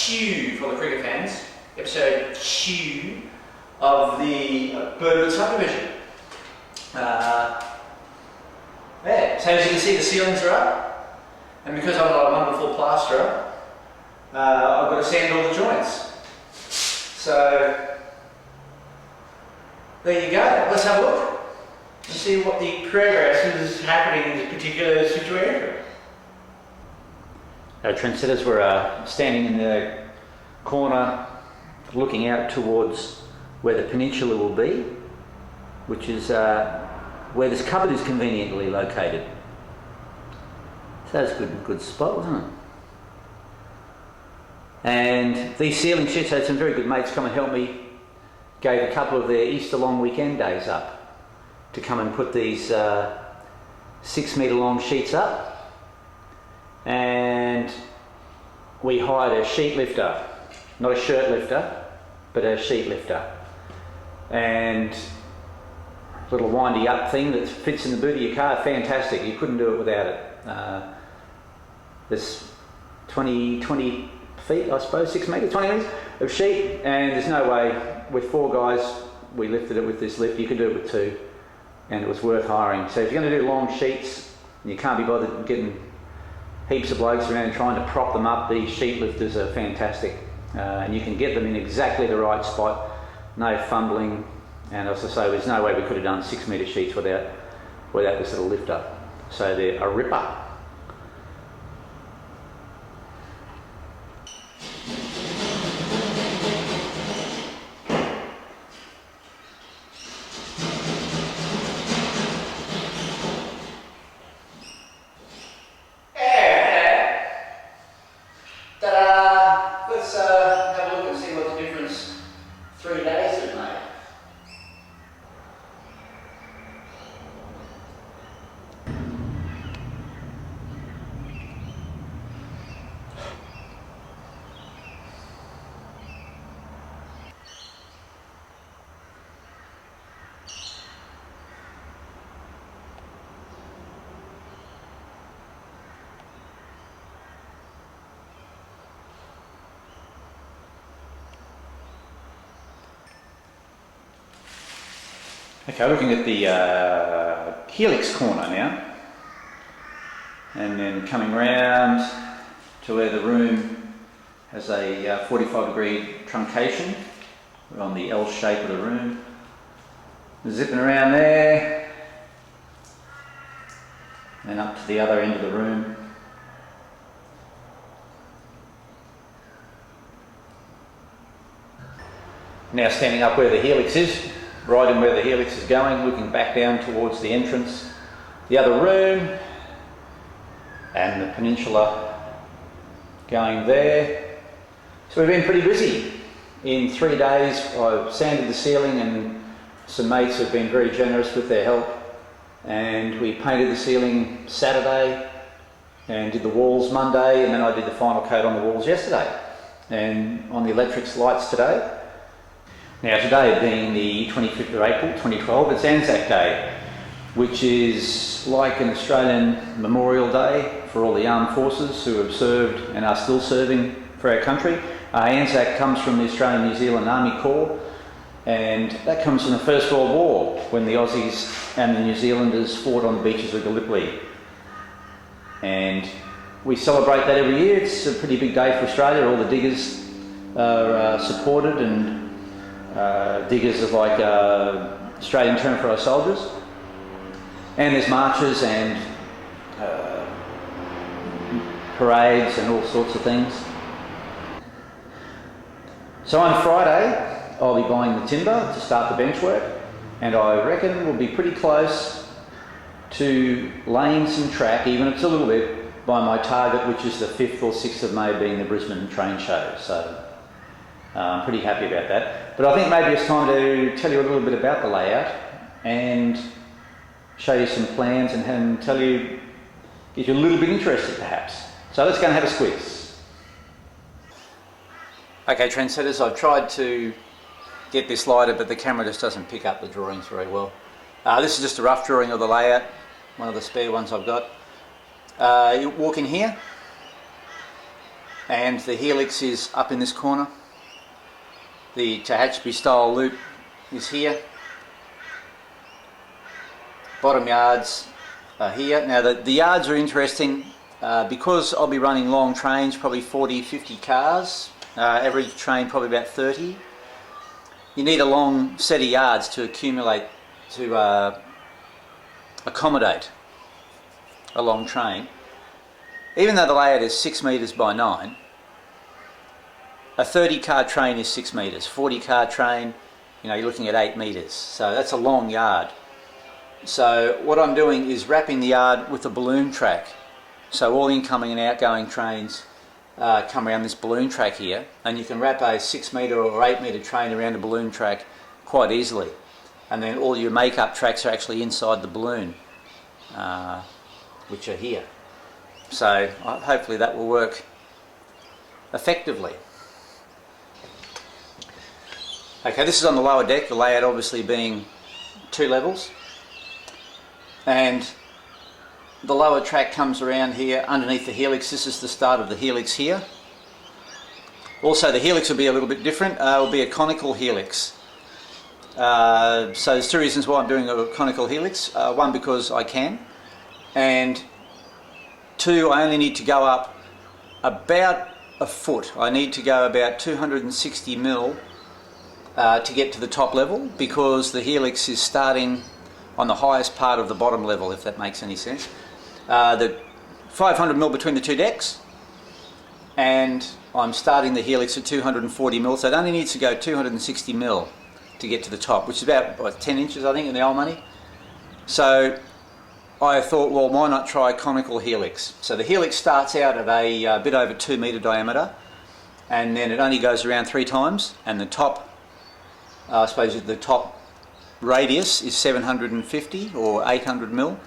two for the cricket fans, episode 2 of the Birdwood Subdivision. Yeah, so as you can see, the ceilings are up, and because I'm not a wonderful plasterer, I've got to sand all the joints. So there you go. Let's have a look and see what the progress is happening in this particular situation. Our trendsetters were standing in the corner looking out towards where the peninsula will be, which is where this cupboard is conveniently located. So that's a good spot, wasn't it? And these ceiling sheets, had some very good mates come and help me, gave a couple of their Easter long weekend days up to come and put these 6 metre long sheets up. And we hired a sheet lifter, not a shirt lifter, but a sheet lifter. And a little windy up thing that fits in the boot of your car, fantastic. You couldn't do it without it. There's 20 feet, I suppose, 6 metres, 20 metres of sheet, and there's no way, with 4 guys, we lifted it with this lift. You could do it with 2, and it was worth hiring. So if you're going to do long sheets, and you can't be bothered getting heaps of blokes around trying to prop them up, these sheet lifters are fantastic. And you can get them in exactly the right spot, no fumbling, and as I say, there's no way we could have done 6 metre sheets without this little lifter. So they're a ripper. Let's have a look and see what the difference 3 days has made. Okay, looking at the helix corner now, and then coming round to where the room has a 45-degree truncation. We're on the L shape of the room. Zipping around there, and up to the other end of the room. Now standing up where the helix is, right in where the helix is going, looking back down towards the entrance, the other room, and the peninsula going there. So we've been pretty busy. In 3 days I've sanded the ceiling, and some mates have been very generous with their help, and we painted the ceiling Saturday and did the walls Monday, and then I did the final coat on the walls yesterday and on the electrics lights today. Now today being the 25th of April 2012, it's ANZAC Day, which is like an Australian Memorial Day for all the armed forces who have served and are still serving for our country. ANZAC comes from the Australian New Zealand Army Corps, and that comes from the First World War, when the Aussies and the New Zealanders fought on the beaches of Gallipoli. And we celebrate that every year. It's a pretty big day for Australia. All the diggers are supported, and diggers is like Australian term for our soldiers. And there's marches and parades and all sorts of things. So on Friday I'll be buying the timber to start the bench work, and I reckon we'll be pretty close to laying some track, even if it's a little bit, by my target, which is the 5th or 6th of May being the Brisbane train show. So I'm pretty happy about that. But I think maybe it's time to tell you a little bit about the layout and show you some plans and tell you, get you a little bit interested perhaps. So let's go and have a squeeze. Okay, trendsetters, I've tried to get this lighted, but the camera just doesn't pick up the drawings very well. This is just a rough drawing of the layout, one of the spare ones I've got. You walk in here, and the helix is up in this corner. The Tehachapi style loop is here. Bottom yards are here. Now the yards are interesting because I'll be running long trains, probably 40-50 cars, average train probably about 30. You need a long set of yards to accommodate a long train. Even though the layout is 6 metres by 9, a 30 car train is 6 metres. 40 car train, you're looking at 8 metres. So that's a long yard. So what I'm doing is wrapping the yard with a balloon track. So all incoming and outgoing trains come around this balloon track here, and you can wrap a 6 metre or 8 metre train around a balloon track quite easily. And then all your make-up tracks are actually inside the balloon, which are here. So hopefully that will work effectively. Okay, this is on the lower deck, the layout obviously being 2 levels. And the lower track comes around here underneath the helix. This is the start of the helix here. Also the helix will be a little bit different. It will be a conical helix. So there's 2 reasons why I'm doing a conical helix. One, because I can, and 2, I only need to go up about a foot. I need to go about 260 mil to get to the top level, because the helix is starting on the highest part of the bottom level, if that makes any sense. The 500 mil between the 2 decks, and I'm starting the helix at 240 mil, so it only needs to go 260 mil to get to the top, which is about 10 inches I think in the old money. So I thought, well, why not try conical helix? So the helix starts out at a bit over 2 metre diameter, and then it only goes around 3 times, and the top, I suppose the top radius is 750 or 800 mil.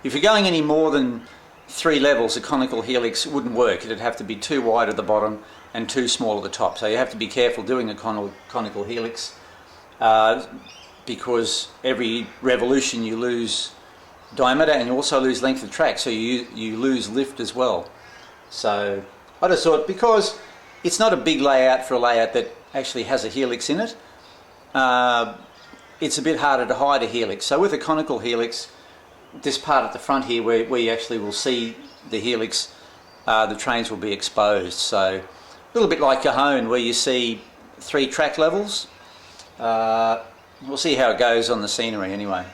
If you're going any more than 3 levels, a conical helix wouldn't work. It'd have to be too wide at the bottom and too small at the top. So you have to be careful doing a conical helix, because every revolution you lose diameter and you also lose length of track, so you lose lift as well. So I just thought, because it's not a big layout for a layout that actually has a helix in it, it's a bit harder to hide a helix. So with a conical helix, this part at the front here where you actually will see the helix, the trains will be exposed. So a little bit like Cajon, where you see 3 track levels. We'll see how it goes on the scenery anyway.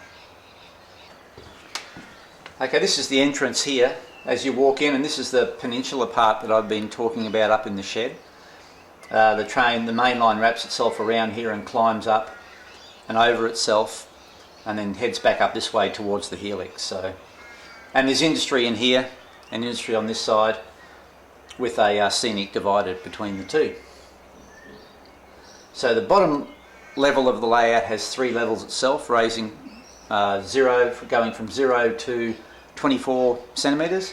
Okay, this is the entrance here as you walk in, and this is the peninsula part that I've been talking about up in the shed. The main line wraps itself around here and climbs up and over itself, and then heads back up this way towards the helix. So, and there's industry in here and industry on this side, with a scenic divider between the 2. So the bottom level of the layout has 3 levels itself, raising going from 0 to 24 centimetres,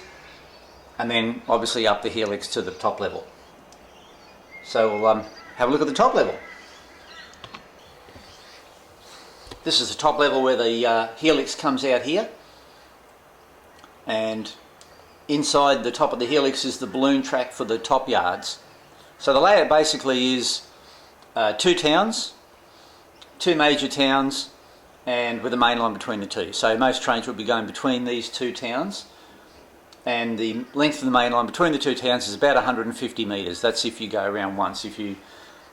and then obviously up the helix to the top level. So we'll have a look at the top level. This is the top level where the helix comes out here, and inside the top of the helix is the balloon track for the top yards. So the layout basically is 2 towns, 2 major towns, and with a main line between the 2. So most trains will be going between these 2 towns, and the length of the main line between the 2 towns is about 150 metres. That's if you go around once. If you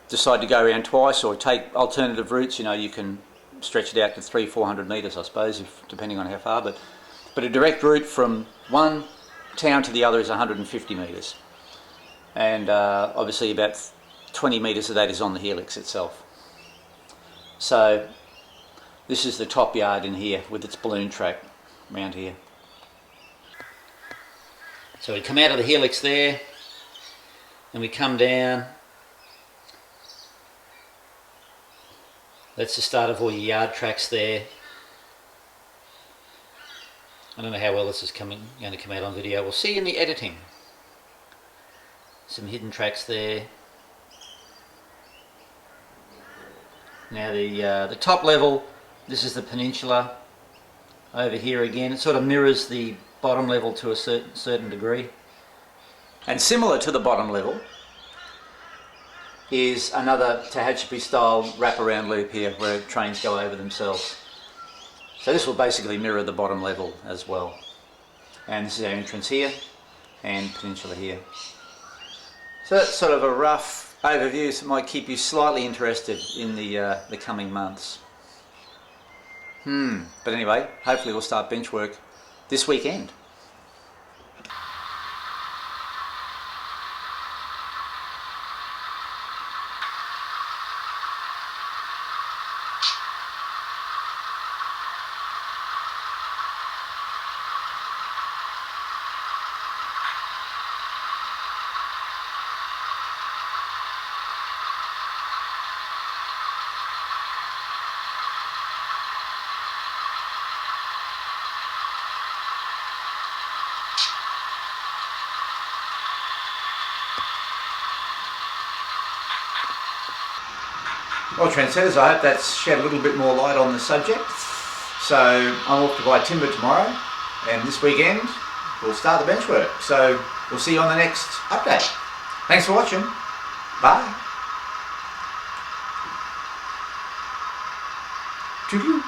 decide to go around twice or take alternative routes, you can stretch it out to 300-400 metres, I suppose, depending on how far. But a direct route from one town to the other is 150 metres, and obviously about 20 metres of that is on the helix itself. So this is the top yard in here with its balloon track around here. So we come out of the helix there, and we come down. That's the start of all your yard tracks there. I don't know how well this is going to come out on video. We'll see in the editing. Some hidden tracks there. Now the top level, this is the peninsula over here again. It sort of mirrors the bottom level to a certain degree. And similar to the bottom level is another Tehachapi style wraparound loop here where trains go over themselves. So this will basically mirror the bottom level as well. And this is our entrance here and peninsula here. So that's sort of a rough overview, so it might keep you slightly interested in the coming months. But anyway, hopefully we'll start bench work this weekend. Well, trendsetters, I hope that's shed a little bit more light on the subject. So I'm off to buy timber tomorrow, and this weekend we'll start the bench work. So we'll see you on the next update. Thanks for watching. Bye. Toodaloo.